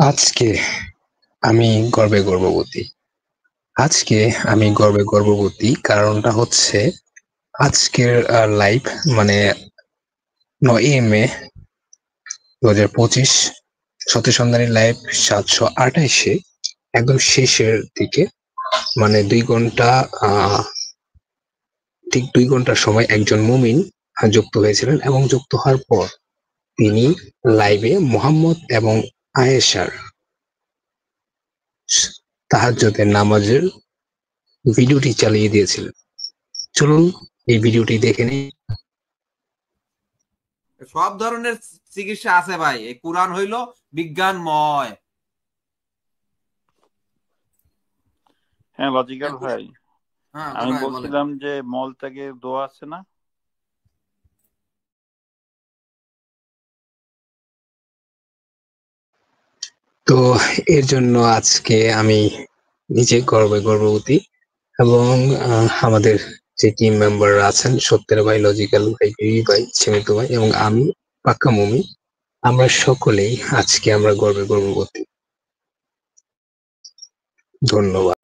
আজকে আমি গর্বে গর্ববতী। আজকে আমি গর্বে গর্ববতী কারণটা হচ্ছে আজকের লাইভ মানে ৯ই মে ২০২৫ সত্যি সন্ধানী লাইভ ৭২৮ একদম শেষের দিকে মানে ২ ঘন্টা ঠিক ২ ঘন্টার সময় একজন মুমিন যুক্ত হয়েছিলেন এবং যুক্ত হওয়ার পর তিনি লাইভে মুহাম্মদ এবং আয়েশার তাহাজ্জুদের নামাজের ভিডিওটি চালিয়ে দিয়েছিলেন। চলুন এই ভিডিওটি দেখে নিই। সব ধরনের চিকিৎসা আছে ভাই, এই কোরআন হইল বিজ্ঞানময়। হ্যাঁ লজিক্যাল ভাই, হ্যাঁ আমি বলেন। বলছিলাম যে মলত্যাগের দোয়া আছে না? তো এর জন্য আজকে আমি নিজে গর্ববতী এবং আমাদের যে টিম মেম্বাররা আছেন, সত্যের ভাই, লজিক্যাল ভাই, বিবি ভাই, সীমিত ভাই এবং আমি পাক্কা মুমিন, আমরা সকলেই আজকে আমরা গর্ববতী। ধন্যবাদ।